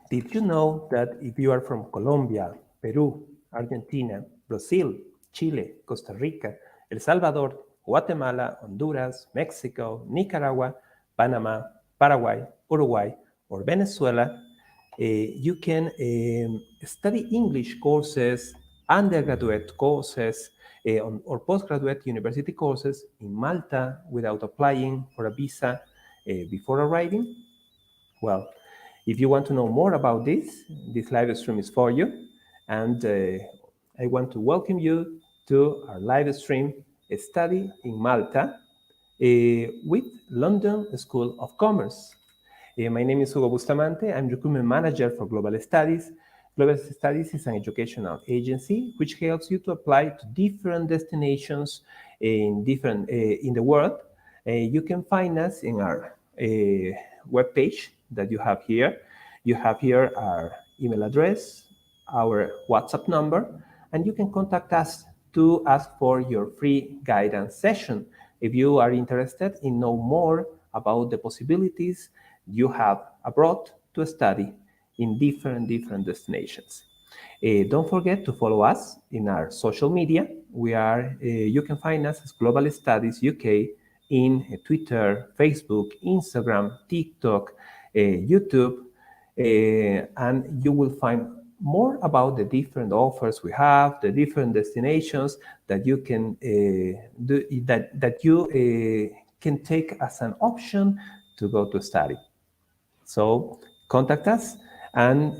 Did you know that if you are from Colombia, Peru, Argentina, Brazil, Chile, Costa Rica, El Salvador, Guatemala, Honduras, Mexico, Nicaragua, Panama, Paraguay, Uruguay, or Venezuela, you can study English courses, undergraduate courses, or postgraduate university courses in Malta without applying for a visa before arriving? Well, if you want to know more about this live stream is for you. And I want to welcome you to our live stream study in Malta with London School of Commerce. My name is Hugo Bustamante. I'm recruitment manager for Global Studies. Global Studies is an educational agency which helps you to apply to different destinations in the world. You can find us in our webpage that you have here. You have here our email address, our WhatsApp number, and you can contact us to ask for your free guidance session if you are interested in know more about the possibilities you have abroad to study in different destinations. Don't forget to follow us in our social media. You can find us as Global Studies UK in Twitter, Facebook, Instagram, TikTok, YouTube, and you will find more about the different offers we have, the different destinations that you can can take as an option to go to study. So contact us. And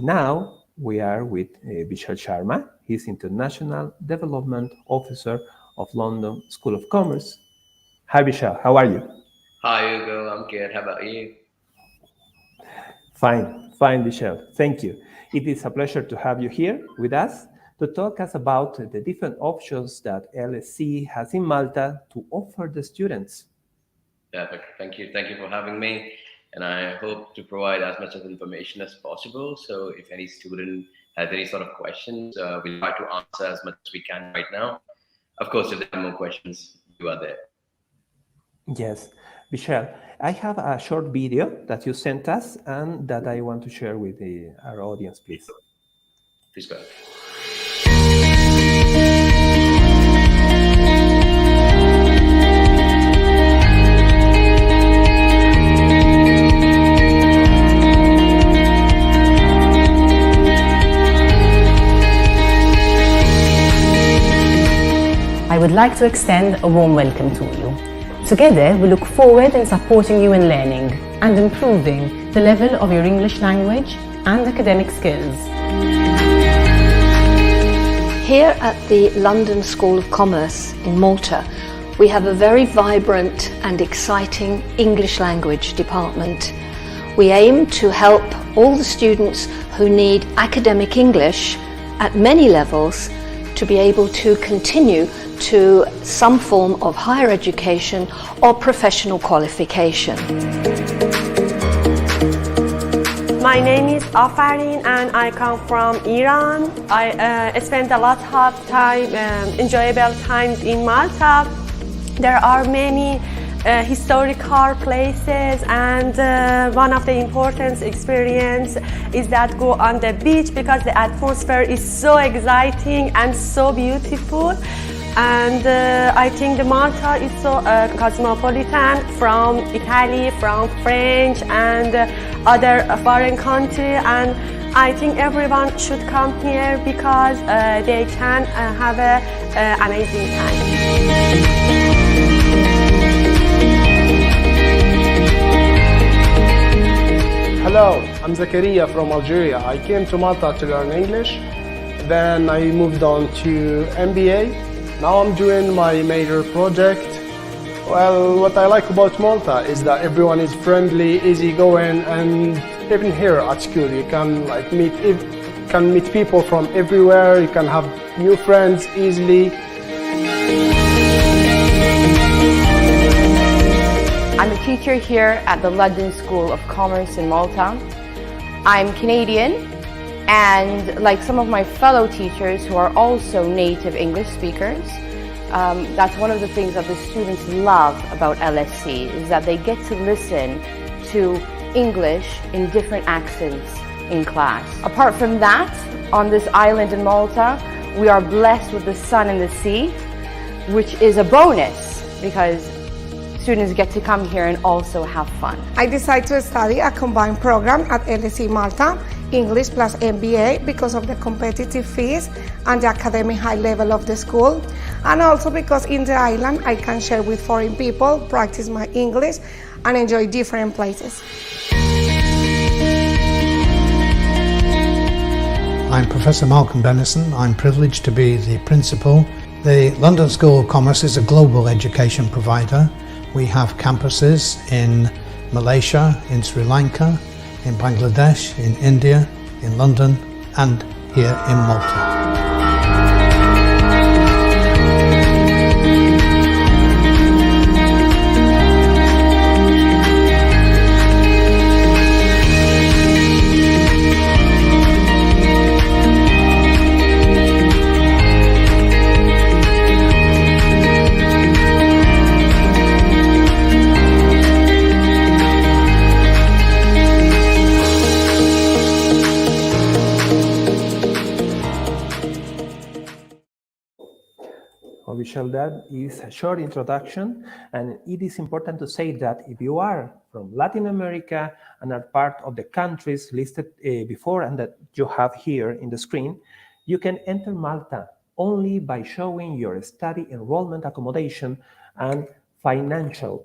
now we are with Vishal Sharma. He's International Development Officer of London School of Commerce. Hi, Vishal. How are you? Hi, Hugo. I'm good. How about you? Fine, Vishal. Thank you. It is a pleasure to have you here with us to talk us about the different options that LSC has in Malta to offer the students. Perfect. Thank you. Thank you for having me. And I hope to provide as much of information as possible. So if any student has any sort of questions, we'll try to answer as much as we can right now. Of course, if there are more questions, you are there. Yes. Vishal, I have a short video that you sent us and that I want to share with our audience, please. Please go ahead. I would like to extend a warm welcome to you. Together, we look forward in supporting you in learning and improving the level of your English language and academic skills. Here at the London School of Commerce in Malta, we have a very vibrant and exciting English language department. We aim to help all the students who need academic English at many levels to be able to continue to some form of higher education or professional qualification. My name is Afarin and I come from Iran. I spent a lot of time, enjoyable times in Malta. There are many historical places, and one of the important experience is that go on the beach because the atmosphere is so exciting and so beautiful. And I think the Malta is so cosmopolitan, from Italy, from French and other foreign country, and I think everyone should come here because they can have an amazing time. Hello, I'm Zakaria from Algeria. I came to Malta to learn English. Then I moved on to MBA. Now I'm doing my major project. Well, what I like about Malta is that everyone is friendly, easygoing, and even here at school you can meet people from everywhere. You can have new friends easily. I'm a teacher here at the London School of Commerce in Malta. I'm Canadian, and like some of my fellow teachers who are also native English speakers, that's one of the things that the students love about LSC, is that they get to listen to English in different accents in class. Apart from that, on this island in Malta, we are blessed with the sun and the sea, which is a bonus because students get to come here and also have fun. I decided to study a combined program at LSC Malta, English plus MBA, because of the competitive fees and the academic high level of the school, and also because in the island I can share with foreign people, practice my English, and enjoy different places. I'm Professor Malcolm Bennison. I'm privileged to be the principal. The London School of Commerce is a global education provider. We have campuses in Malaysia, in Sri Lanka, in Bangladesh, in India, in London, and here in Malta. Official, that is a short introduction, and it is important to say that if you are from Latin America and are part of the countries listed before and that you have here in the screen, you can enter Malta only by showing your study enrollment accommodation and financial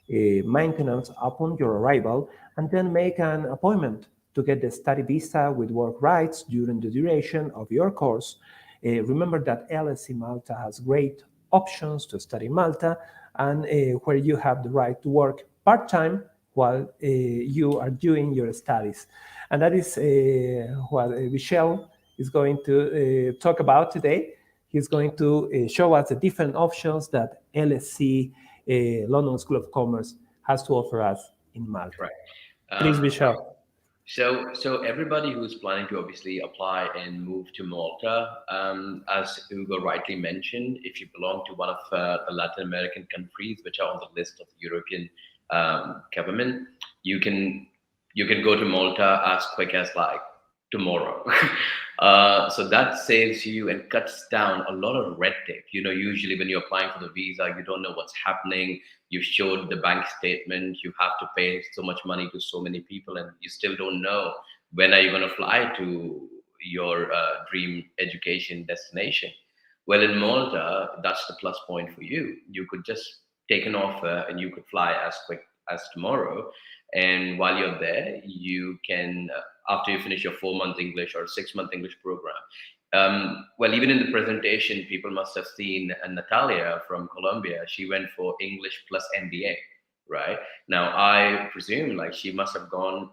maintenance upon your arrival, and then make an appointment to get the study visa with work rights during the duration of your course. Remember that LSC Malta has great options to study in Malta, and where you have the right to work part-time while you are doing your studies. And that is what Michel is going to talk about today. He's going to show us the different options that LSC London School of Commerce has to offer us in Malta. Right. Please, Michel. So everybody who's planning to obviously apply and move to Malta, as Hugo rightly mentioned, if you belong to one of the Latin American countries which are on the list of the European government, you can go to Malta as quick as like tomorrow. So that saves you and cuts down a lot of red tape. You know, usually when you're applying for the visa, you don't know what's happening. You showed the bank statement, you have to pay so much money to so many people, and you still don't know when are you going to fly to your dream education destination. Well, in Malta, that's the plus point for you. You could just take an offer and you could fly as quick as tomorrow. And while you're there, you can, after you finish your 4-month English or 6-month English program, well, even in the presentation, people must have seen Natalia from Colombia. She went for English plus MBA, right? Now, I presume like she must have gone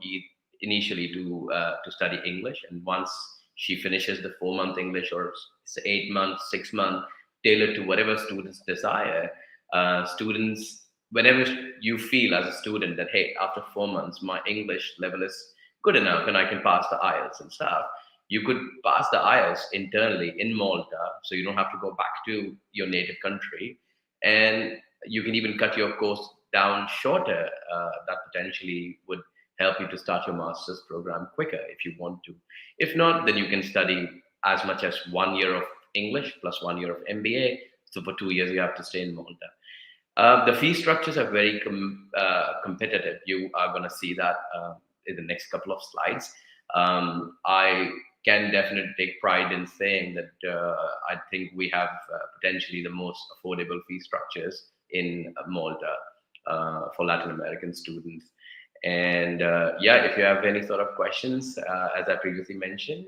initially to study English, and once she finishes the 4-month English or 8 months, 6 months, tailored to whatever students desire. Students, whenever you feel as a student that, hey, after 4 months, my English level is good enough and I can pass the IELTS and stuff, you could pass the IELTS internally in Malta, so you don't have to go back to your native country, and you can even cut your course down shorter. That potentially would help you to start your master's program quicker if you want to. If not, then you can study as much as 1 year of English plus 1 year of MBA. So for 2 years, you have to stay in Malta. The fee structures are very competitive. You are going to see that in the next couple of slides. I can definitely take pride in saying that I think we have potentially the most affordable fee structures in Malta for Latin American students. And yeah, if you have any sort of questions, as I previously mentioned,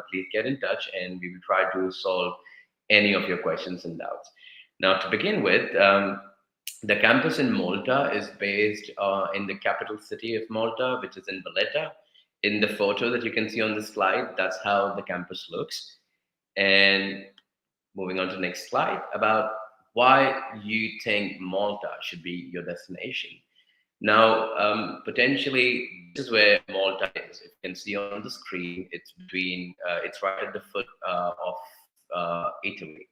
please get in touch and we will try to solve any of your questions and doubts. Now, to begin with, the campus in Malta is based in the capital city of Malta, which is in Valletta. In the photo that you can see on the slide, that's how the campus looks. And moving on to the next slide, about why you think Malta should be your destination. Now, potentially, this is where Malta is. If you can see on the screen, it's between, it's right at the foot of Italy.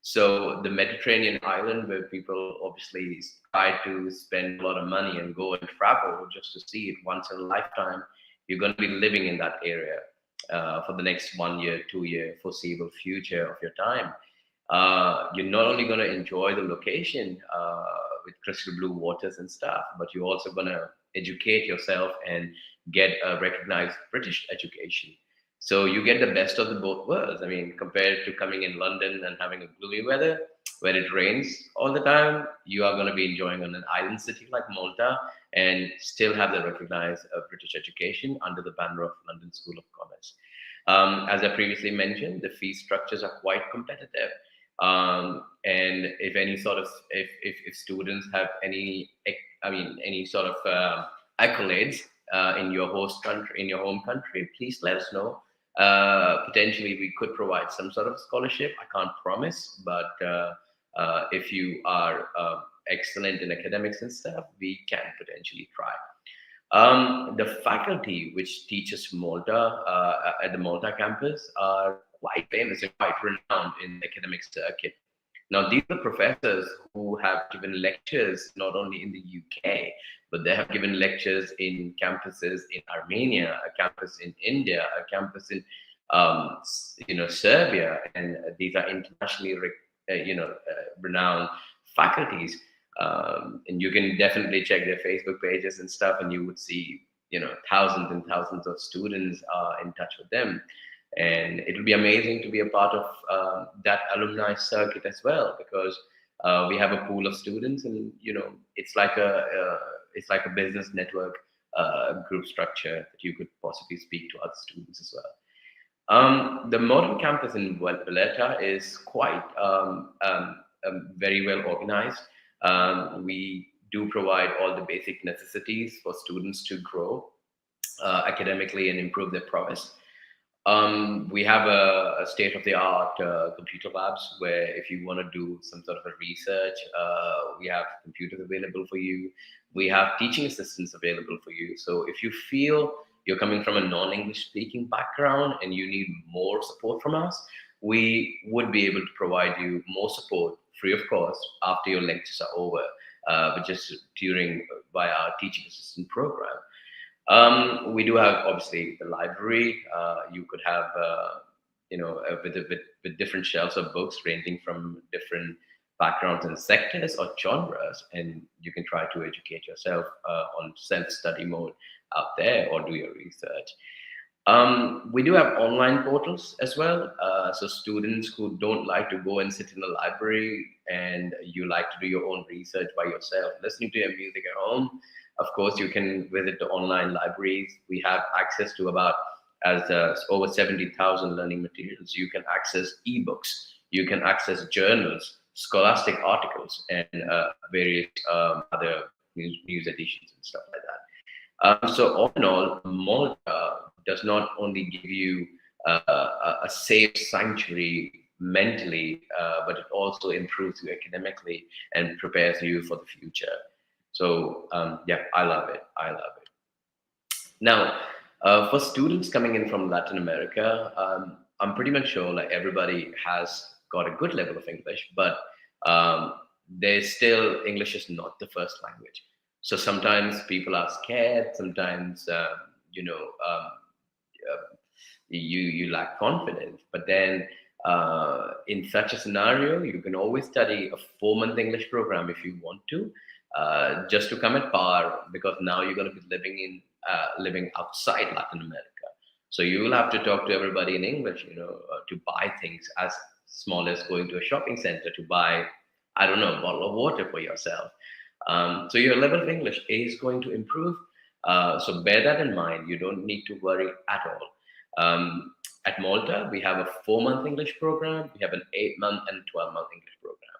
So the Mediterranean island, where people obviously try to spend a lot of money and go and travel just to see it once in a lifetime, You're going to be living in that area for the next 1 year, 2 year foreseeable future of your time. You're not only going to enjoy the location with crystal blue waters and stuff, but you're also going to educate yourself and get a recognized British education. So you get the best of the both worlds. I mean, compared to coming in London and having a gloomy weather where it rains all the time, you are going to be enjoying on an island city like Malta and still have the recognized British education under the banner of London School of Commerce. As I previously mentioned, the fee structures are quite competitive. And if any sort of, if students have any sort of accolades in your host country, in your home country, please let us know. Potentially we could provide some sort of scholarship. I can't promise, but if you are excellent in academics and stuff, we can potentially try. The faculty which teaches Malta at the Malta campus are quite famous and quite renowned in the academic circuit. Now, these are professors who have given lectures not only in the UK, but they have given lectures in campuses in Armenia, a campus in India, a campus in Serbia, and these are internationally renowned faculties. And you can definitely check their Facebook pages and stuff, and you would see thousands and thousands of students are in touch with them. And it will be amazing to be a part of that alumni circuit as well, because we have a pool of students, and it's like a business network group structure that you could possibly speak to other students as well. The modern campus in Valletta is quite very well organized. We do provide all the basic necessities for students to grow academically and improve their prowess. We have a state-of-the-art computer labs where if you want to do some sort of a research, we have computers available for you. We have teaching assistants available for you. So if you feel you're coming from a non-English speaking background and you need more support from us, we would be able to provide you more support free of cost after your lectures are over, but just by our teaching assistant program. We do have obviously the library. You could have, with different shelves of books ranging from different backgrounds and sectors or genres, and you can try to educate yourself on self-study mode out there or do your research. We do have online portals as well. So students who don't like to go and sit in the library and you like to do your own research by yourself, listening to your music at home, of course, you can visit the online libraries. We have access to over 70,000 learning materials. You can access ebooks. You can access journals, scholastic articles, and various other news editions and stuff like that. So all in all, Malta does not only give you a safe sanctuary mentally, but it also improves you academically and prepares you for the future. So yeah, I love it. I love it. Now, for students coming in from Latin America, I'm pretty much sure like everybody has got a good level of English, but there's still English is not the first language. So sometimes people are scared. Sometimes you lack confidence. But then in such a scenario, you can always study a 4-month English program if you want to. Just to come at par, because now you're going to be living outside Latin America. So you will have to talk to everybody in English, to buy things as small as going to a shopping center to buy, I don't know, a bottle of water for yourself. So your level of English is going to improve. So bear that in mind. You don't need to worry at all. At Malta, we have a 4-month English program. We have an 8-month and 12-month English program.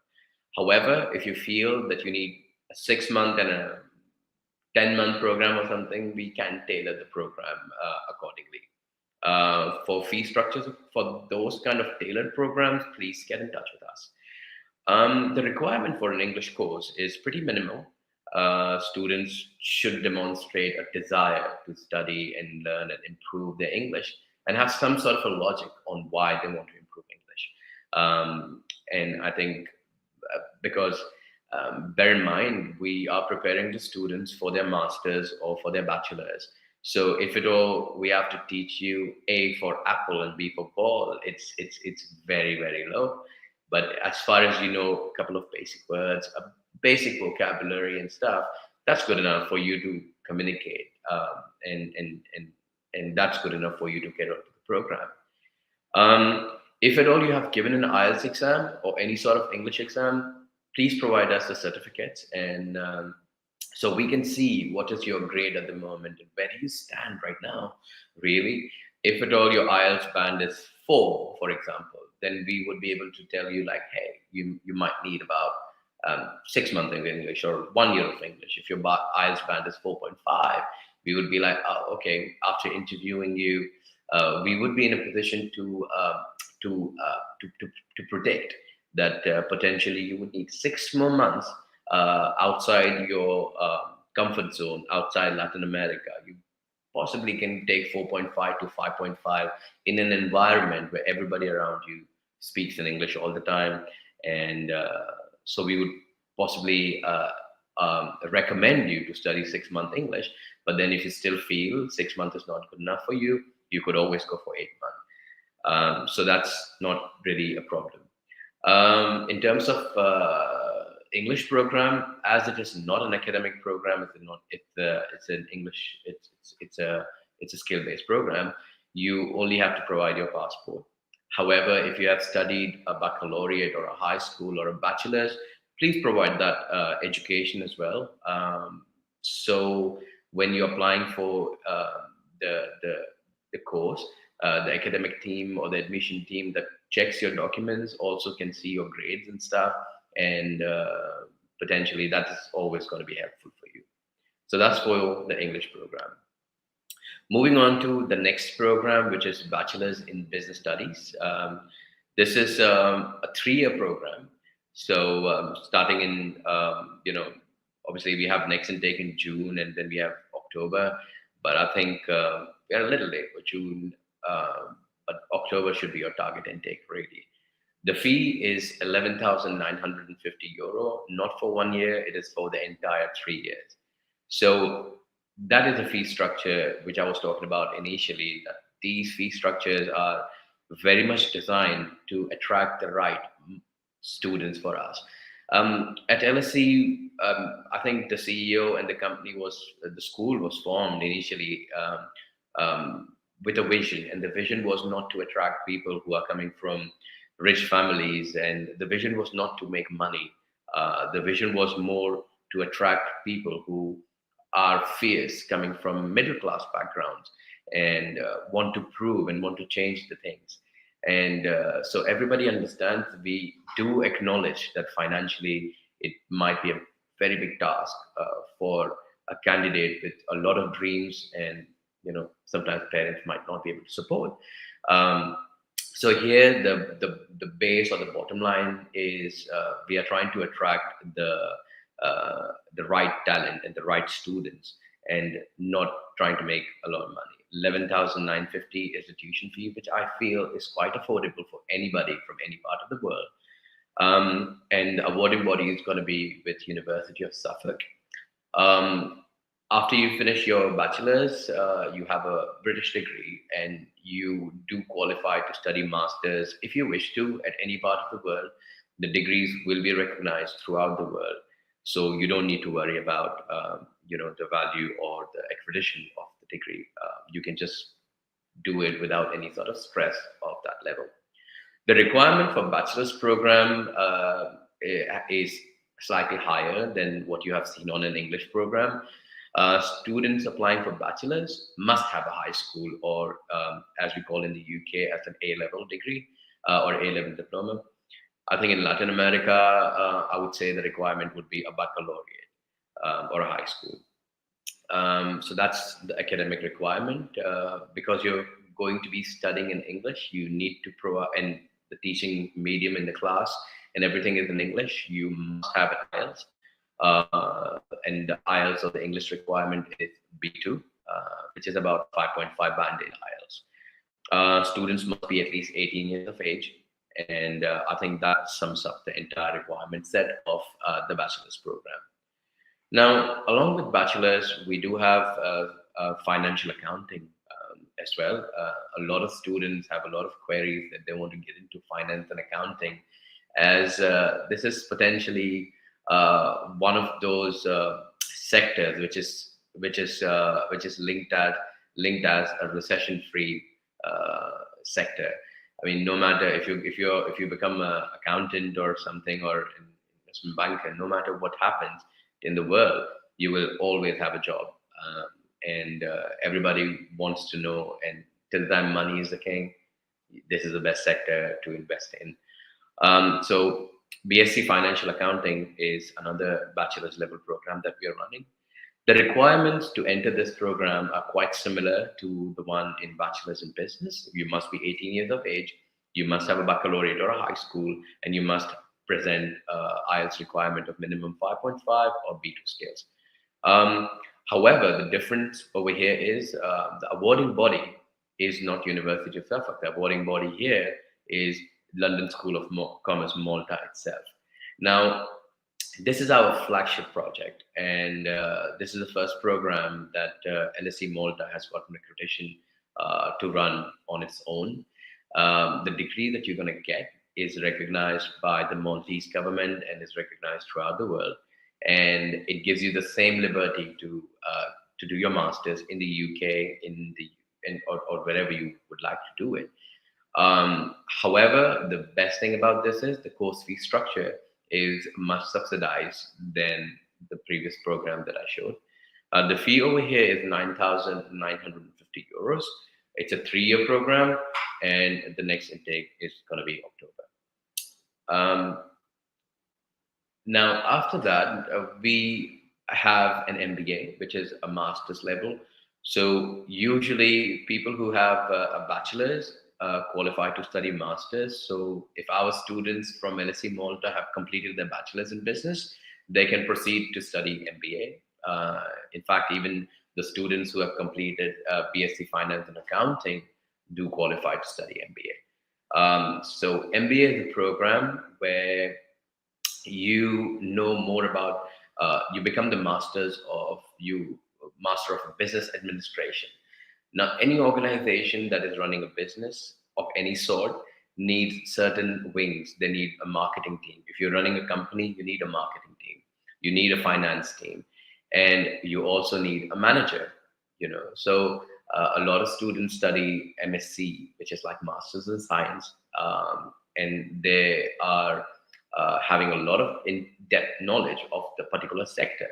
However, if you feel that you need a 6-month and a 10-month program or something, we can tailor the program accordingly. For fee structures for those kind of tailored programs, please get in touch with us. The requirement for an English course is pretty minimal. Students should demonstrate a desire to study and learn and improve their English and have some sort of a logic on why they want to improve English. And I think because bear in mind, we are preparing the students for their masters or for their bachelors. So if at all we have to teach you A for apple and B for ball, it's very, very low. But as far as you know, a couple of basic words, a basic vocabulary and stuff, that's good enough for you to communicate, and that's good enough for you to get onto the program. If at all you have given an IELTS exam or any sort of English exam, please provide us the certificates, and so we can see what is your grade at the moment and where do you stand right now, really. If at all your IELTS band is 4, for example, then we would be able to tell you like, hey, you might need about 6 months of English or 1 year of English. If your IELTS band is 4.5, we would be like, oh, okay, after interviewing you, we would be in a position to predict that potentially you would need 6 more months outside your comfort zone, outside Latin America. You possibly can take 4.5 to 5.5 in an environment where everybody around you speaks in English all the time. And so we would possibly recommend you to study 6 month English. But then if you still feel 6 months is not good enough for you, you could always go for 8 months. So that's not really a problem. In terms of English program, as it is not an academic program, it's an English, it's a skill-based program. You only have to provide your passport. However, if you have studied a baccalaureate or a high school or a bachelor's, please provide that education as well. So when you're applying for the course, the academic team or the admission team that checks your documents also can see your grades and stuff, and potentially that is always going to be helpful for you. So that's for the English program. Moving on to the next program, which is Bachelor's in Business Studies. This is a 3-year program. So starting in, obviously we have next intake in June and then we have October, but I think we're a little late for June, but October should be your target intake really. The fee is €11,950, not for 1 year, it is for the entire 3 years. So that is a fee structure which I was talking about initially, that these fee structures are very much designed to attract the right students for us. At LSC, I think the CEO and the school was formed initially with a vision, and the vision was not to attract people who are coming from rich families, and the vision was not to make money. The vision was more to attract people who are fierce, coming from middle class backgrounds, and want to prove and want to change the things. And so everybody understands, we do acknowledge that financially it might be a very big task for a candidate with a lot of dreams, and sometimes parents might not be able to support. So here the base or the bottom line is we are trying to attract the right talent and the right students, and not trying to make a lot of money. 11,950 is the tuition fee, which I feel is quite affordable for anybody from any part of the world. And the awarding body is going to be with University of Suffolk. After you finish your bachelor's, you have a British degree, and you do qualify to study masters if you wish to at any part of the world. The degrees will be recognized throughout the world, so you don't need to worry about the value or the accreditation of the degree. You can just do it without any sort of stress of that level. The requirement for bachelor's program is slightly higher than what you have seen on an English program. Students applying for bachelor's must have a high school, or as we call in the UK, as an A-level degree or A-level diploma. I think in Latin America, I would say the requirement would be a baccalaureate or a high school. So that's the academic requirement. Because you're going to be studying in English, you need to provide, and the teaching medium in the class and everything is in English, you must have an IELTS. And the IELTS or the English requirement is B2, which is about 5.5 band in IELTS. Students must be at least 18 years of age, and I think that sums up the entire requirement set of the bachelor's program. Now, along with bachelor's, we do have financial accounting as well. A lot of students have a lot of queries that they want to get into finance and accounting, as this is potentially one of those sectors which is linked as a recession-free sector. I mean, no matter if you become an accountant or something, or an investment banker, no matter what happens in the world, you will always have a job. And everybody wants to know, and till the time money is the king, this is the best sector to invest in. So BSc Financial Accounting is another bachelor's level program that we are running. The requirements to enter this program are quite similar to the one in Bachelor's in Business. You must be 18 years of age, you must have a baccalaureate or a high school, and you must present IELTS requirement of minimum 5.5 or B2 skills. However, the difference over here is the awarding body is not University of Suffolk. The awarding body here is London School of Commerce, Malta itself. Now, this is our flagship project, and this is the first program that LSC Malta has gotten accreditation to run on its own. The degree that you're going to get is recognized by the Maltese government and is recognized throughout the world, and it gives you the same liberty to do your masters in the UK, or wherever you would like to do it. However, the best thing about this is the course fee structure is much subsidized than the previous program that I showed. The fee over here is 9,950 euros. It's a 3-year program, and the next intake is going to be October. Now, after that, we have an MBA, which is a master's level. So usually people who have a bachelor's qualify to study masters. So if our students from LSC Malta have completed their bachelor's in business, they can proceed to study MBA. In fact, even the students who have completed BSc Finance and Accounting do qualify to study MBA. So MBA is a program where you know more about, you become the master of business administration. Now, any organization that is running a business of any sort needs certain wings. They need a marketing team. If you're running a company, you need a marketing team. You need a finance team, and you also need a manager. So a lot of students study MSc, which is like Masters in Science, and they are having a lot of in-depth knowledge of the particular sector.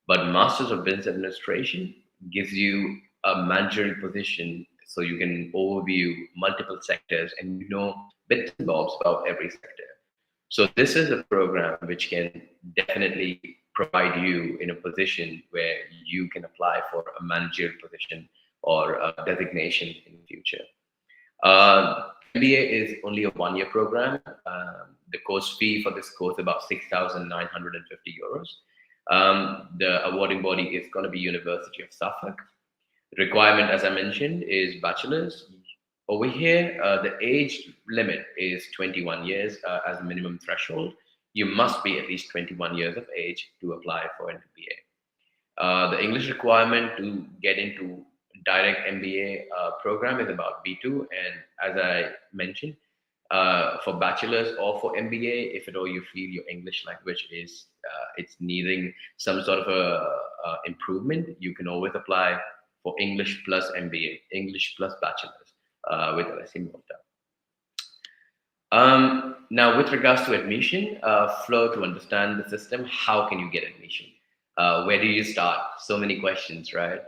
But Masters of Business Administration gives you a managerial position, so you can overview multiple sectors and you know bits and bobs about every sector. So this is a program which can definitely provide you in a position where you can apply for a managerial position or a designation in the future. MBA is only a 1-year program. The course fee for this course is about 6,950 euros. The awarding body is going to be University of Suffolk. Requirement, as I mentioned, is bachelor's. Over here, the age limit is 21 years as a minimum threshold. You must be at least 21 years of age to apply for an MBA. The English requirement to get into direct MBA program is about B2, and as I mentioned, for bachelor's or for MBA, if at all you feel your English language is it's needing some sort of a improvement, you can always apply for English plus MBA, English plus bachelor's with LSC Malta. Now, with regards to admission, Flo, to understand the system, how can you get admission? Where do you start? So many questions, right?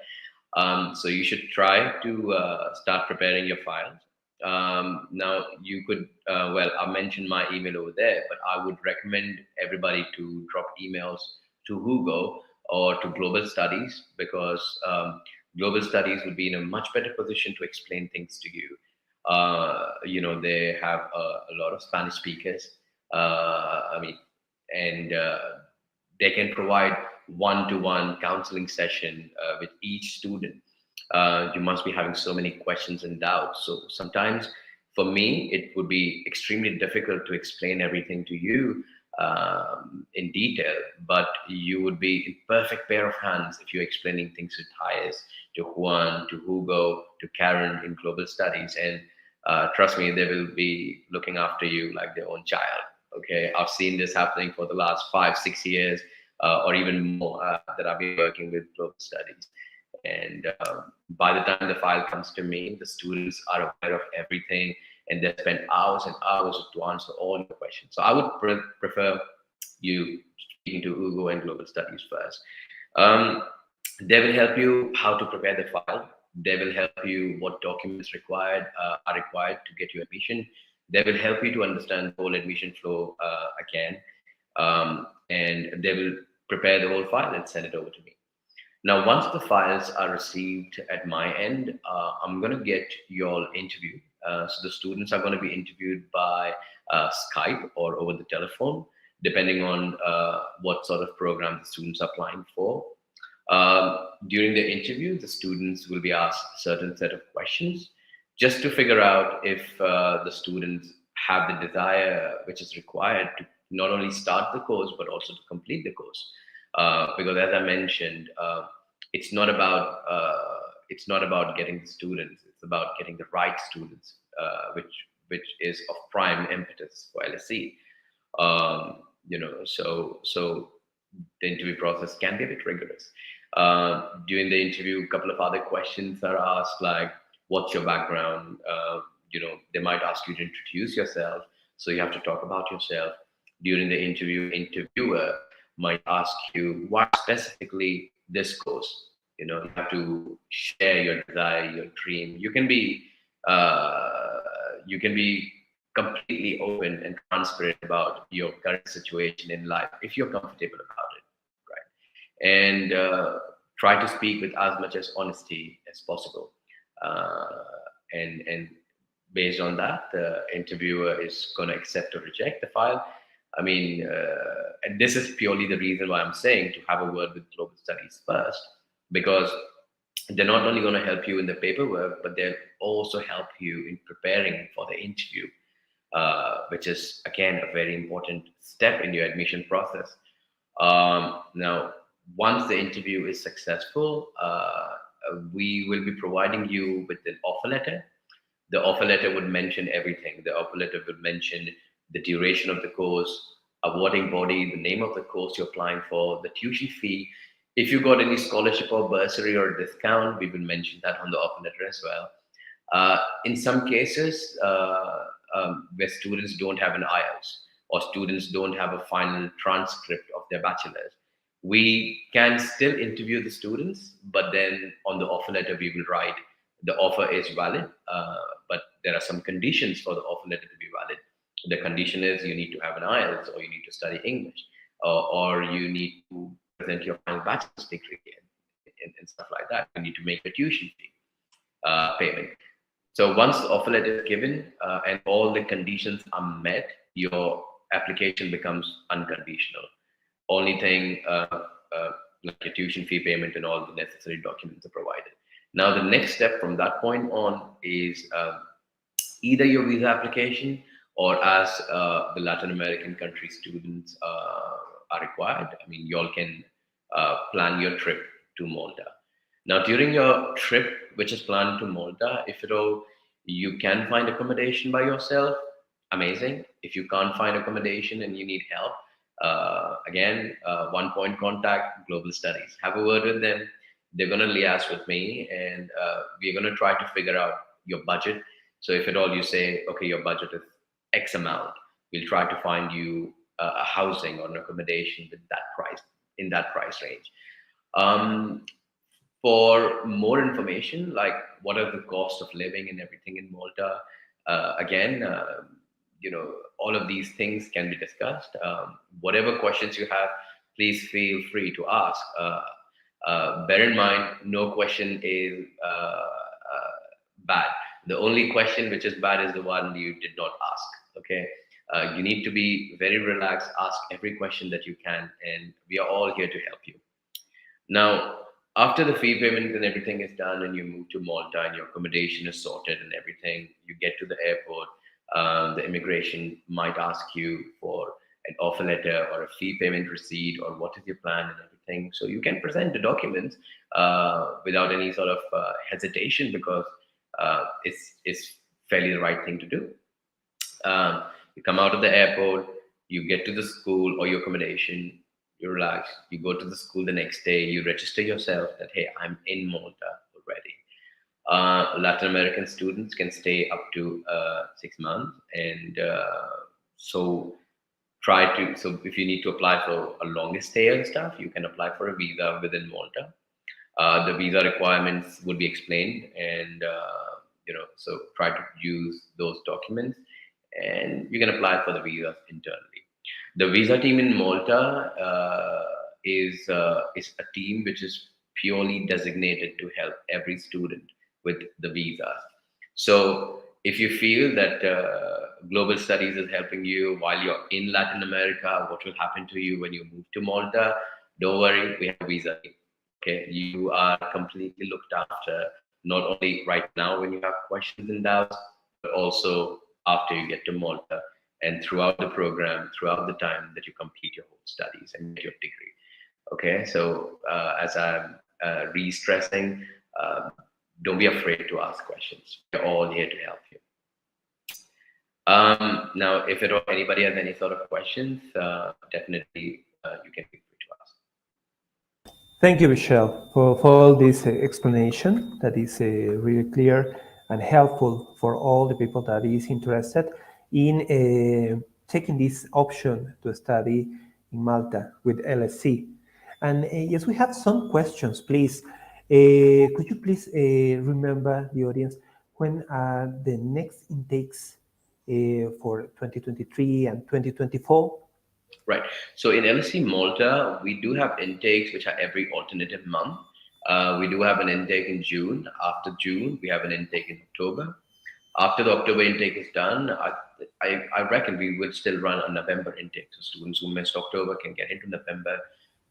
So you should try to start preparing your files. Now, you could, I'll mention my email over there, but I would recommend everybody to drop emails to Hugo or to Global Studies, because Global Studies would be in a much better position to explain things to you. They have a lot of Spanish speakers, and they can provide one-to-one counseling session with each student. You must be having so many questions and doubts. So sometimes for me, it would be extremely difficult to explain everything to you in detail, but you would be in perfect pair of hands if you're explaining things to Thais, to Juan, to Hugo, to Karen in global studies. And trust me, they will be looking after you like their own child. Okay, I've seen this happening for the last 5-6 years, or even more, that I've been working with global studies. And by the time the file comes to me, the students are aware of everything, and they spend hours and hours to answer all the questions. So I would prefer you speaking to Hugo and global studies first. They will help you how to prepare the file. They will help you what documents are required to get you admission. They will help you to understand the whole admission flow again, and they will prepare the whole file and send it over to me. Now, once the files are received at my end, I'm going to get your interview. So the students are going to be interviewed by Skype or over the telephone, depending on what sort of program the students are applying for. During the interview, the students will be asked a certain set of questions just to figure out if the students have the desire which is required to not only start the course, but also to complete the course. Because as I mentioned, it's not about getting the students; it's about getting the right students, which is of prime impetus for LSC. So the interview process can be a bit rigorous. During the interview, a couple of other questions are asked, like, what's your background? They might ask you to introduce yourself, so you have to talk about yourself. During the interview, interviewer might ask you, why specifically this course? You have to share your desire, your dream. You can be completely open and transparent about your current situation in life if you're comfortable about it, right? And try to speak with as much as honesty as possible. And based on that, the interviewer is going to accept or reject the file. I mean, and this is purely the reason why I'm saying to have a word with global studies first, because they're not only going to help you in the paperwork, but they'll also help you in preparing for the interview, which is, again, a very important step in your admission process. Now, once the interview is successful, we will be providing you with an offer letter. The offer letter would mention everything. The offer letter would mention the duration of the course, awarding body, the name of the course you're applying for, the tuition fee. If you got any scholarship or bursary or discount, we will mention that on the offer letter as well. In some cases, where students don't have an IELTS or students don't have a final transcript of their bachelor's, we can still interview the students, but then on the offer letter, we will write the offer is valid, but there are some conditions for the offer letter to be valid. The condition is you need to have an IELTS, or you need to study English, or you need to present your final bachelor's degree and stuff like that. You need to make a tuition fee payment. So once the offer letter is given and all the conditions are met, your application becomes unconditional. Only thing like your tuition fee payment and all the necessary documents are provided. Now the next step from that point on is either your visa application, or as the Latin American country students are required. I mean, y'all can plan your trip to Malta. Now, during your trip, which is planned to Malta, if at all you can find accommodation by yourself, amazing. If you can't find accommodation and you need help, again, one point contact, global studies. Have a word with them. They're going to liaise with me, and we're going to try to figure out your budget. So if at all you say, okay, your budget is X amount, we'll try to find you a housing or an accommodation with that price, in that price range. For more information, like what are the costs of living and everything in Malta, again, all of these things can be discussed. Whatever questions you have, please feel free to ask. Bear in mind, no question is bad. The only question which is bad is the one you did not ask. Okay, you need to be very relaxed, ask every question that you can, and we are all here to help you. Now, after the fee payment and everything is done and you move to Malta and your accommodation is sorted and everything, you get to the airport, the immigration might ask you for an offer letter or a fee payment receipt, or what is your plan and everything. So you can present the documents without any sort of hesitation, because it's fairly the right thing to do. You come out of the airport, you get to the school or your accommodation, you relax, you go to the school the next day, you register yourself that, hey, I'm in Malta already. Latin American students can stay up to 6 months, and so if you need to apply for a longer stay and stuff, you can apply for a visa within Malta. The visa requirements would be explained, and so try to use those documents, and you can apply for the visas internally. The visa team in Malta is a team which is purely designated to help every student with the visas. So if you feel that global studies is helping you while you're in Latin America, what will happen to you when you move to Malta? Don't worry, we have a visa team. Okay, you are completely looked after, not only right now when you have questions and doubts, but also after you get to Malta and throughout the program, throughout the time that you complete your whole studies and get your degree. Okay, so as I'm re-stressing, don't be afraid to ask questions. We're all here to help you. Now, if anybody has any sort of questions, definitely you can feel free to ask. Thank you, Michelle, for all this explanation that is really clear and helpful for all the people that is interested in taking this option to study in Malta with LSC. And yes, we have some questions, please. Could you please remember the audience when are the next intakes for 2023 and 2024? Right. So in LSC Malta, we do have intakes which are every alternative month. We do have an intake in June. After June, we have an intake in October. After the October intake is done, I reckon we would still run a November intake. So students who missed October can get into November.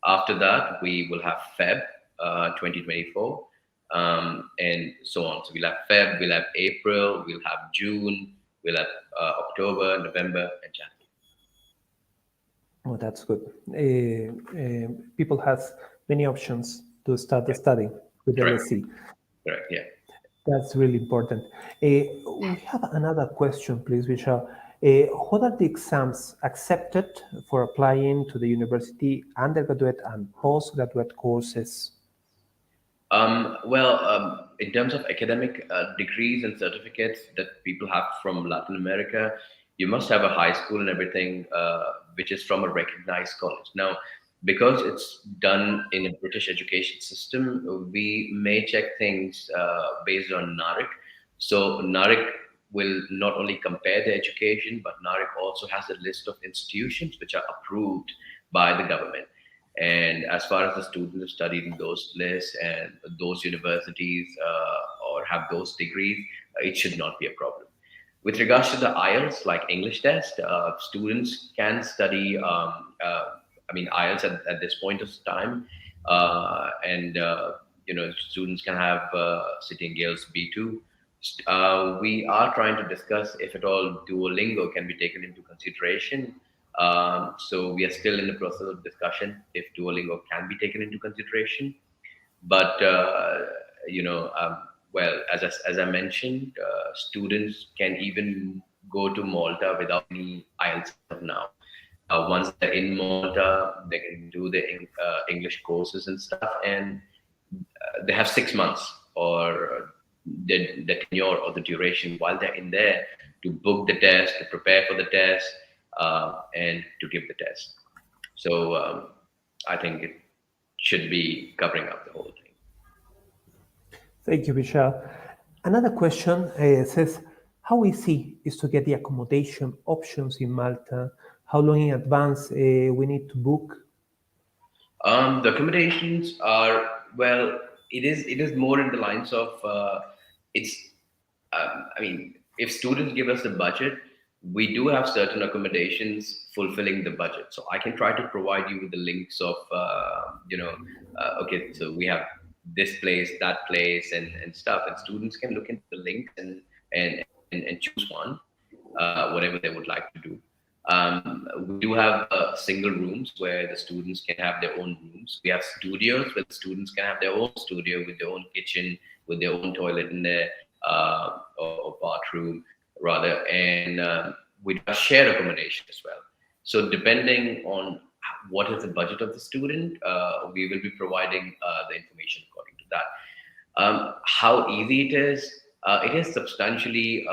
After that, we will have Feb 2024, and so on. So we'll have Feb, we'll have April, we'll have June, we'll have October, November, and January. Oh, that's good. People have many options to start the study with LSC. Correct, yeah. That's really important. We have another question, please, Vishal. What are the exams accepted for applying to the university undergraduate and postgraduate courses? In terms of academic degrees and certificates that people have from Latin America, you must have a high school and everything, which is from a recognized college. Now, because it's done in a British education system, we may check things based on NARIC. So NARIC will not only compare the education, but NARIC also has a list of institutions which are approved by the government. And as far as the students have studied in those lists and those universities or have those degrees, it should not be a problem. With regards to the IELTS, like English test, students can study IELTS at this point of time, and students can have City and Gales B2. We are trying to discuss if at all Duolingo can be taken into consideration. So we are still in the process of discussion if Duolingo can be taken into consideration. But as I mentioned, students can even go to Malta without any IELTS now. Once they're in Malta, they can do the English courses and stuff, and they have 6 months or the tenure or the duration while they're in there to book the test, to prepare for the test, and to give the test. So I think it should be covering up the whole thing. Thank you, Vishal. Another question says, how easy is to get the accommodation options in Malta? How long in advance we need to book? The accommodations are, well, it is more in the lines of, if students give us the budget, we do have certain accommodations fulfilling the budget. So I can try to provide you with the links of, okay, so we have this place, that place, and stuff, and students can look into the links and choose one, whatever they would like to do. We do have single rooms where the students can have their own rooms. We have studios where the students can have their own studio with their own kitchen, with their own toilet in there, or bathroom rather, and we have shared accommodation as well. So depending on what is the budget of the student, we will be providing the information according to that. How easy it is substantially,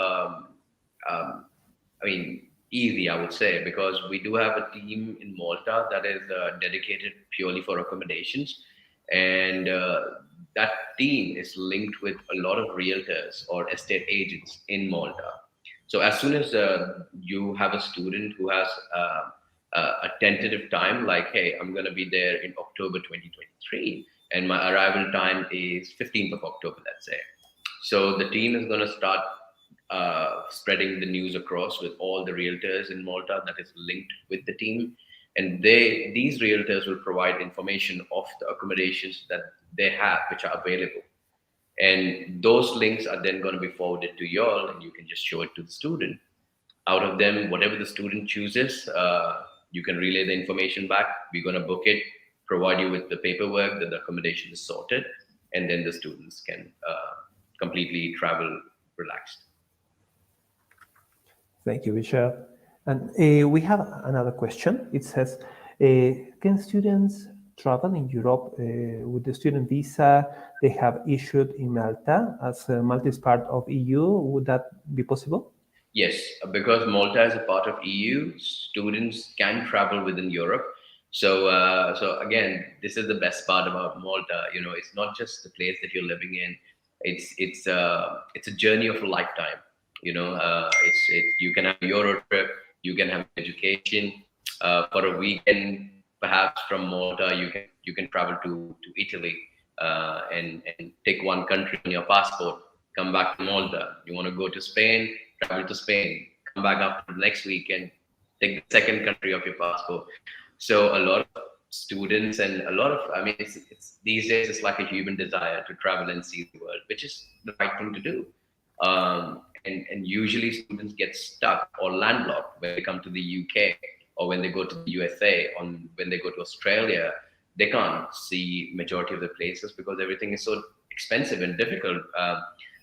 easy, I would say, because we do have a team in Malta that is dedicated purely for accommodations, and that team is linked with a lot of realtors or estate agents in Malta. So as soon as you have a student who has a tentative time, like, hey, I'm going to be there in October 2023, and my arrival time is 15th of October, let's say. So the team is going to start spreading the news across with all the realtors in Malta that is linked with the team. And these realtors will provide information of the accommodations that they have, which are available. And those links are then going to be forwarded to you all, and you can just show it to the student. Out of them, whatever the student chooses, you can relay the information back. We're going to book it, provide you with the paperwork that the accommodation is sorted, and then the students can completely travel relaxed. Thank you, Vishal. And we have another question. It says, can students travel in Europe with the student visa they have issued in Malta, as Malta is part of EU? Would that be possible? Yes, because Malta is a part of EU, students can travel within Europe. So again, this is the best part about Malta. You know, it's not just the place that you're living in. It's a journey of a lifetime. You know, you can have a Euro trip, you can have education for a weekend. Perhaps from Malta, you can travel to Italy and take one country on your passport. Come back to Malta. You want to go to Spain? Travel to Spain. Come back after the next weekend. Take the second country of your passport. So a lot of students and a lot of, it's these days it's like a human desire to travel and see the world, which is the right thing to do. And usually students get stuck or landlocked when they come to the UK, or when they go to the USA, or when they go to Australia. They can't see majority of the places because everything is so expensive and difficult.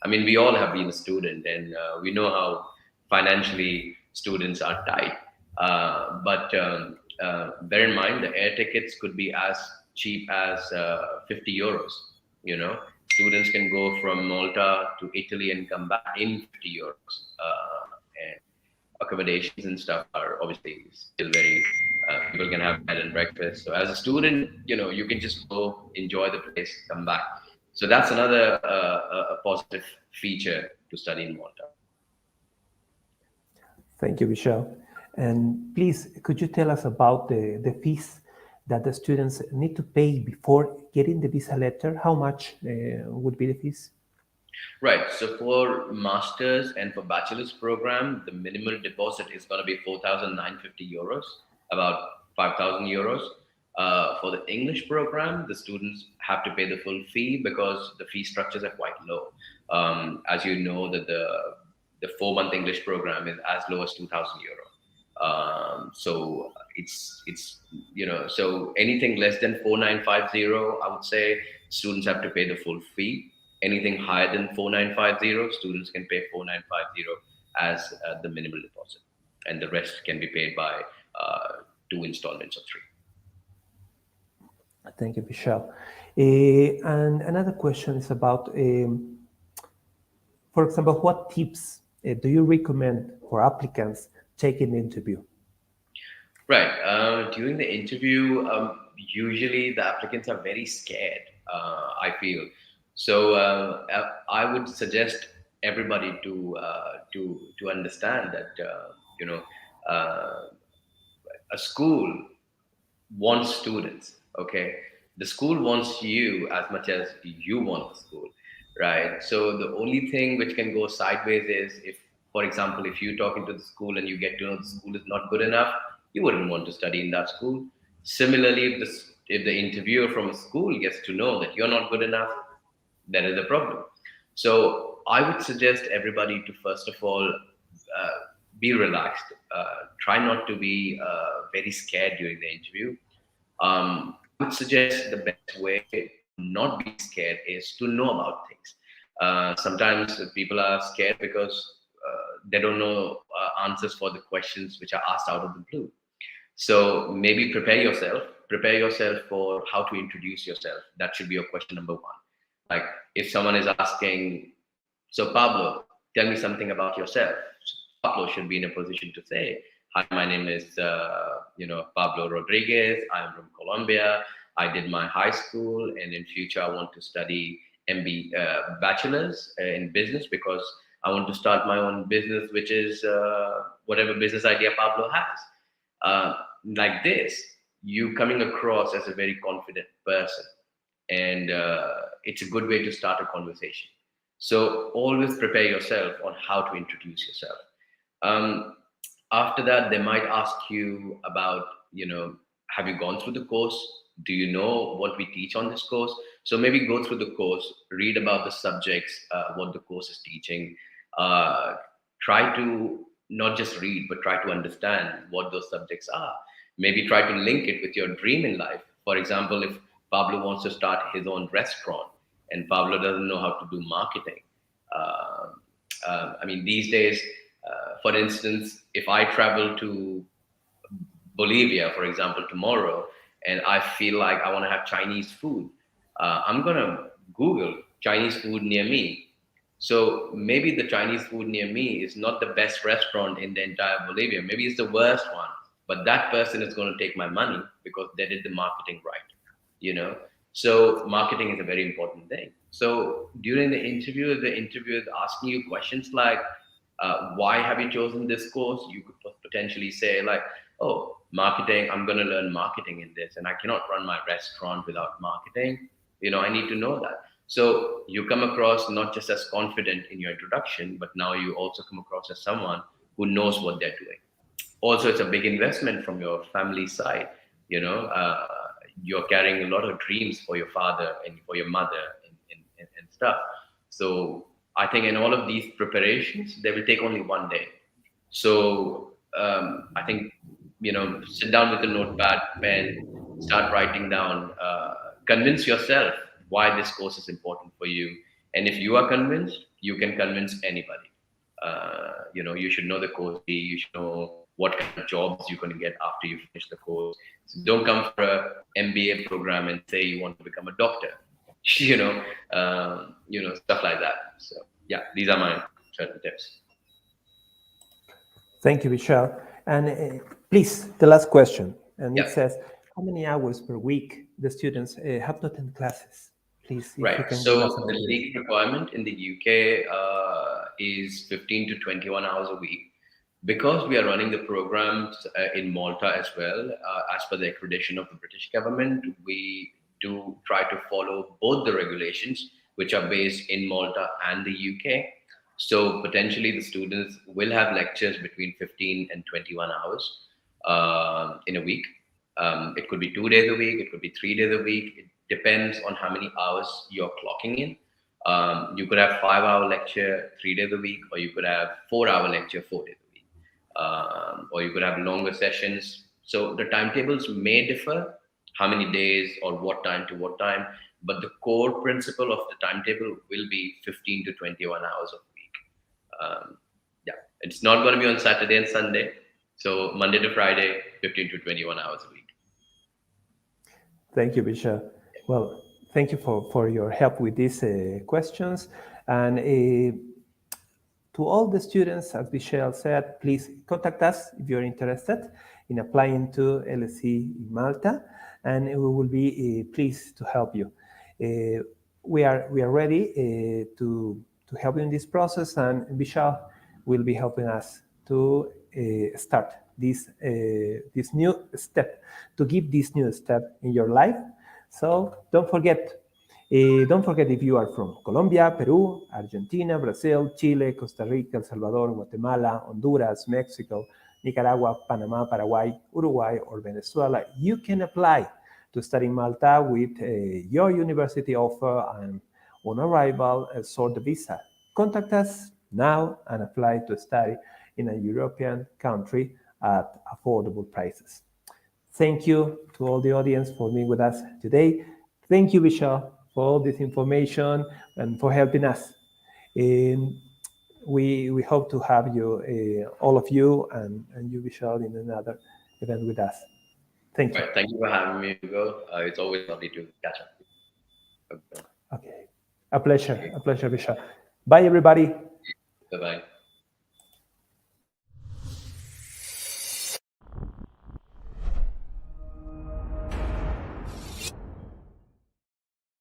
We all have been a student, and we know how financially students are tight. But bear in mind, the air tickets could be as cheap as 50 euros, you know. Students can go from Malta to Italy and come back in 50 euros. And accommodations and stuff are obviously still very, people can have bed and breakfast. So as a student, you know, you can just go enjoy the place, come back. So that's another a positive feature to study in Malta. Thank you, Vishal. And please, could you tell us about the fees that the students need to pay before getting the visa letter? How much would be the fees? Right. So for masters and for bachelor's program, the minimal deposit is going to be 4,950 euros, about 5,000 euros. For the English program, the students have to pay the full fee because the fee structures are quite low. As you know, that the 4-month English program is as low as 2,000 euro. So it's you know, so anything less than 4,950, I would say students have to pay the full fee. Anything higher than 4,950, students can pay 4,950 as the minimal deposit, and the rest can be paid by 2 installments of 3. Thank you, Vishal. And another question is about, for example, what tips do you recommend for applicants taking the interview? Right. During the interview, usually the applicants are very scared, I feel. So I would suggest everybody to understand that you know, a school wants students. Okay, the school wants you as much as you want the school, right? So the only thing which can go sideways is if, for example, if you're talking to the school and you get to know the school is not good enough, you wouldn't want to study in that school. Similarly, if the interviewer from a school gets to know that you're not good enough, that is a problem. So I would suggest everybody to first of all be relaxed. Try not to be very scared during the interview. I would suggest the best way to not be scared is to know about things. Sometimes people are scared because they don't know answers for the questions which are asked out of the blue. So maybe prepare yourself for how to introduce yourself. That should be your question number one. Like if someone is asking, so Pablo, tell me something about yourself. Pablo should be in a position to say, hi, my name is Pablo Rodriguez. I'm from Colombia. I did my high school, and in future I want to study bachelor's in business because I want to start my own business, which is whatever business idea Pablo has. Like this, you coming across as a very confident person, and it's a good way to start a conversation. So always prepare yourself on how to introduce yourself. After that, they might ask you about, have you gone through the course? Do you know what we teach on this course? So maybe go through the course, read about the subjects, what the course is teaching. Try to not just read, but try to understand what those subjects are. Maybe try to link it with your dream in life. For example, if Pablo wants to start his own restaurant and Pablo doesn't know how to do marketing. These days, for instance, if I travel to Bolivia, for example, tomorrow, and I feel like I want to have Chinese food, I'm going to Google Chinese food near me. So maybe the Chinese food near me is not the best restaurant in the entire Bolivia. Maybe it's the worst one, but that person is going to take my money because they did the marketing right, So marketing is a very important thing. So during the interview is asking you questions like, why have you chosen this course? You could potentially say like, oh, marketing, I'm going to learn marketing in this, and I cannot run my restaurant without marketing. I need to know that. So you come across not just as confident in your introduction, but now you also come across as someone who knows what they're doing. Also, it's a big investment from your family side. You're carrying a lot of dreams for your father and for your mother and stuff. So I think in all of these preparations, they will take only one day. So I think, sit down with a notepad, pen, start writing down, convince yourself why this course is important for you. And if you are convinced, you can convince anybody. You should know the course fee, you should know what kind of jobs you're going to get after you finish the course. So don't come for an MBA program and say you want to become a doctor, stuff like that. So yeah, these are my certain tips. Thank you, Vishal. And please, the last question. And it says, how many hours per week the students have to attend classes? Please. Right. So the legal requirement in the UK is 15 to 21 hours a week. Because we are running the programs in Malta as well, as per the accreditation of the British government, we do try to follow both the regulations, which are based in Malta and the UK. So potentially the students will have lectures between 15 and 21 hours in a week. It could be 2 days a week, it could be 3 days a week. It depends on how many hours you're clocking in. You could have 5-hour lecture 3 days a week, or you could have 4-hour lecture 4 days a week. Or you could have longer sessions. So the timetables may differ, how many days or what time to what time, but the core principle of the timetable will be 15 to 21 hours a week. It's not going to be on Saturday and Sunday. So Monday to Friday, 15 to 21 hours a week. Thank you, Vishal. Well, thank you for your help with these questions. And to all the students, as Vishal said, please contact us if you're interested in applying to LSC Malta, and we will be pleased to help you. We are ready to help you in this process, and Vishal will be helping us to start this new step, to give this new step in your life. So don't forget if you are from Colombia, Peru, Argentina, Brazil, Chile, Costa Rica, El Salvador, Guatemala, Honduras, Mexico, Nicaragua, Panama, Paraguay, Uruguay, or Venezuela, you can apply to study in Malta with your university offer and on arrival, sort the visa. Contact us now and apply to study in a European country at affordable prices. Thank you to all the audience for being with us today. Thank you, Vishal, for all this information and for helping us. We hope to have you, all of you, and you, Vishal, in another event with us. Thank you. Right, thank you for having me, Hugo. It's always lovely to catch up. Okay. A pleasure, Vishal. Bye, everybody. Bye-bye.